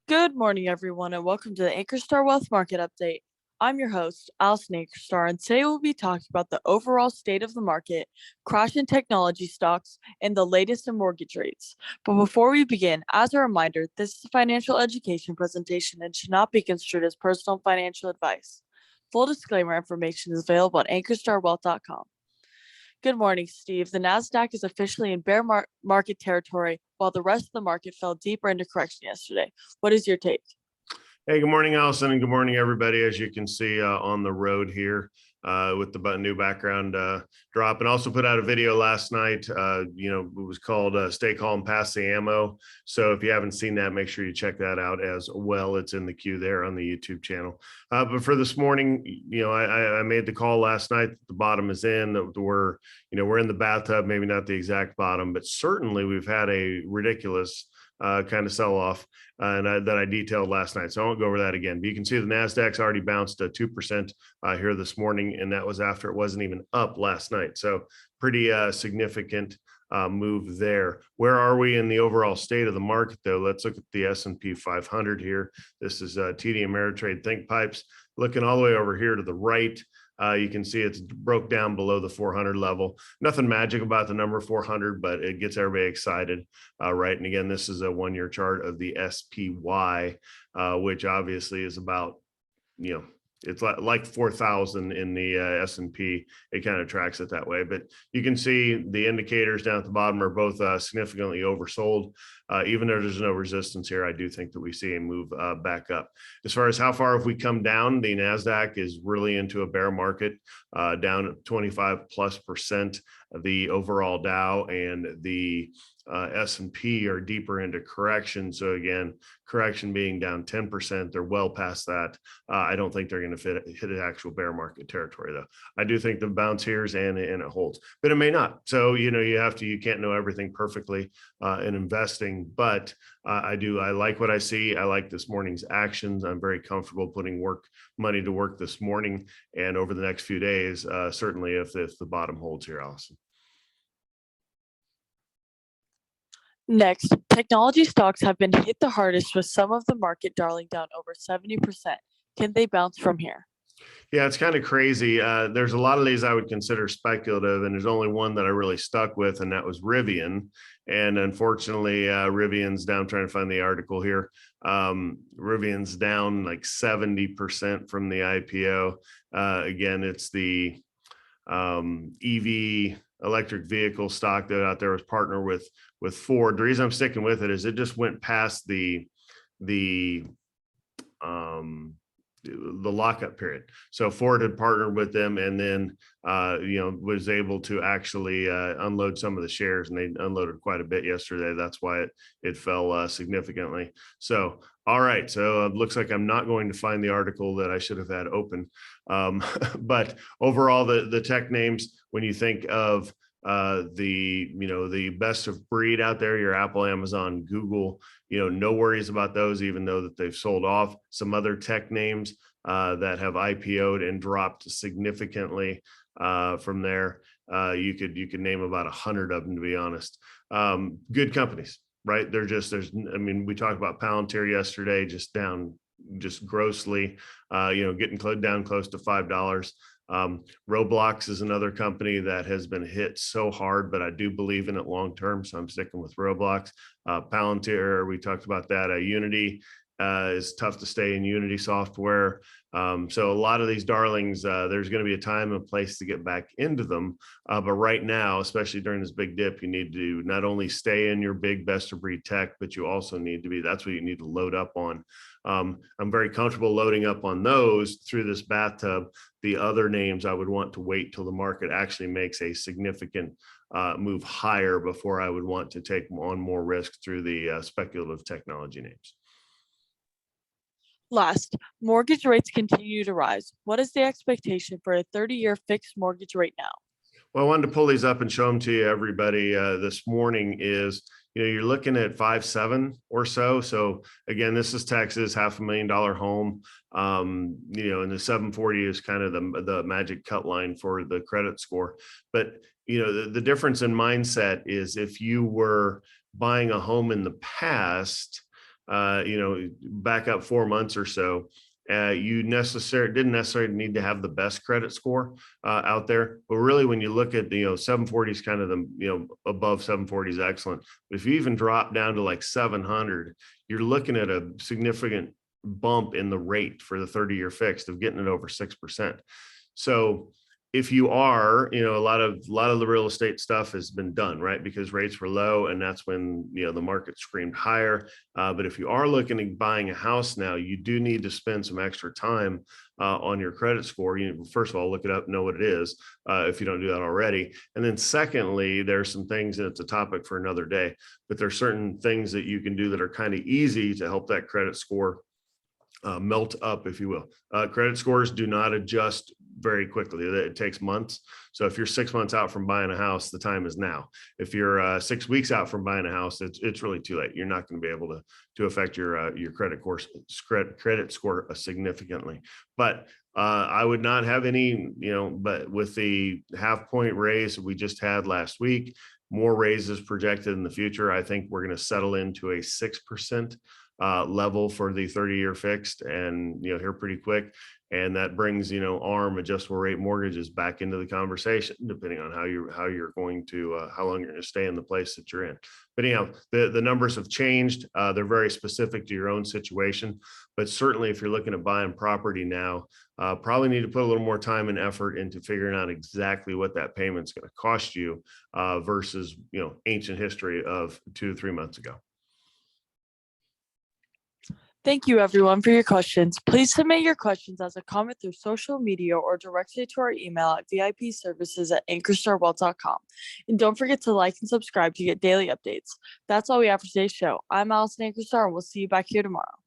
Good morning, everyone, and welcome to the Ankerstar Wealth Market Update. I'm your host, Allison Ankerstar, and today we'll be talking about the overall state of the market, crash in technology stocks, and the latest in mortgage rates. But before we begin, as a reminder, this is a financial education presentation and should not be construed as personal financial advice. Full disclaimer information is available at ankerstarwealth.com. Good morning, Steve. The NASDAQ is officially in bear market territory, while the rest of the market fell deeper into correction yesterday. What is your take? Hey, good morning, Allison, and good morning, everybody. As you can see on the road here with the new background drop, and also put out a video last night. It was called "Stay Calm, Pass the Ammo." So if you haven't seen that, make sure you check that out as well. It's in the queue there on the YouTube channel. But for this morning, I made the call last night. The bottom is in. We're in the bathtub. Maybe not the exact bottom, but certainly we've had a ridiculous kind of sell-off that I detailed last night. So I won't go over that again. But you can see the NASDAQ's already bounced 2% here this morning, and that was after it wasn't even up last night. So pretty significant move there. Where are we in the overall state of the market, though? Let's look at the S&P 500 here. This is TD Ameritrade Think Pipes. Looking all the way over here to the right, you can see it's broke down below the 400 level. Nothing magic about the number 400, but it gets everybody excited, right? And again, this is a one-year chart of the SPY, which obviously is about, it's like 4,000 in the S&P. It kind of tracks it that way, but you can see the indicators down at the bottom are both significantly oversold. Even though there's no resistance here, I do think that we see a move back up. As far as how far have we come down, the NASDAQ is really into a bear market, down 25+%. The overall Dow and the S&P are deeper into correction. So again, correction being down 10%, they're well past that. I don't think they're going to hit an actual bear market territory, though. I do think the bounce here is and it holds, but it may not. So you can't know everything perfectly in investing, but I like what I see. I like this morning's actions. I'm very comfortable putting money to work this morning and over the next few days. Certainly, if the bottom holds here, Allison. Next, technology stocks have been hit the hardest, with some of the market darling down over 70%. Can they bounce from here? Yeah, it's kind of crazy. There's a lot of these I would consider speculative, and there's only one that I really stuck with, and that was Rivian. And unfortunately, Rivian's down. I'm trying to find the article here. Rivian's down like 70% from the IPO. Again, it's the EV electric vehicle stock that out there was partnered with Ford. The reason I'm sticking with it is it just went past the lockup period. So Ford had partnered with them and then, was able to actually unload some of the shares, and they unloaded quite a bit yesterday. That's why it fell significantly. So, all right. So it looks like I'm not going to find the article that I should have had open. But overall, the tech names, when you think of the best of breed out there, your Apple, Amazon, Google, no worries about those, even though that they've sold off. Some other tech names that have IPO'd and dropped significantly from there. You could name about 100 of them, to be honest. Good companies, right? We talked about Palantir yesterday, just down, just grossly, getting down close to $5. Roblox is another company that has been hit so hard, but I do believe in it long term, so I'm sticking with Roblox. Palantir, we talked about that. Unity is tough to stay in Unity software. So a lot of these darlings, there's going to be a time and place to get back into them. But right now, especially during this big dip, you need to not only stay in your big best of breed tech, but you also need to that's what you need to load up on. I'm very comfortable loading up on those through this bathtub. The other names, I would want to wait till the market actually makes a significant move higher before I would want to take on more risk through the speculative technology names. Last, mortgage rates continue to rise. What is the expectation for a 30-year fixed mortgage rate now? Well, I wanted to pull these up and show them to you, everybody. This morning is, you're looking at 5.7 or so. So again, this is Texas, $500,000 home. And the 740 is kind of the magic cut line for the credit score. But the difference in mindset is if you were buying a home in the past, back up 4 months or so, you didn't necessarily need to have the best credit score out there, but really when you look at 740 is kind of the above 740 is excellent. But if you even drop down to like 700, you're looking at a significant bump in the rate for the 30-year fixed of getting it over 6%. So if you are, a lot of the real estate stuff has been done, right? Because rates were low and that's when, the market screamed higher. But if you are looking at buying a house now, you do need to spend some extra time on your credit score. First of all, look it up, know what it is, if you don't do that already. And then secondly, there's some things, and it's a topic for another day, but there's certain things that you can do that are kind of easy to help that credit score melt up, if you will. Credit scores do not adjust very quickly. It takes months. So if you're 6 months out from buying a house, the time is now. If you're 6 weeks out from buying a house, it's really too late. You're not going to be able to affect your credit score significantly. But I would not have any, but with the 0.5 point raise we just had last week, more raises projected in the future, I think we're going to settle into a 6% level for the 30-year fixed, and here pretty quick. And that brings ARM, adjustable rate mortgages, back into the conversation, depending on how you're going to how long you're going to stay in the place that you're in. But anyhow, the numbers have changed. They're very specific to your own situation, but certainly if you're looking at buying property now, probably need to put a little more time and effort into figuring out exactly what that payment's going to cost you versus ancient history of 2 to 3 months ago. Thank you, everyone, for your questions. Please submit your questions as a comment through social media or directly to our email at vipservices@ankerstarwealth.com. And don't forget to like and subscribe to get daily updates. That's all we have for today's show. I'm Allison Ankerstar, and we'll see you back here tomorrow.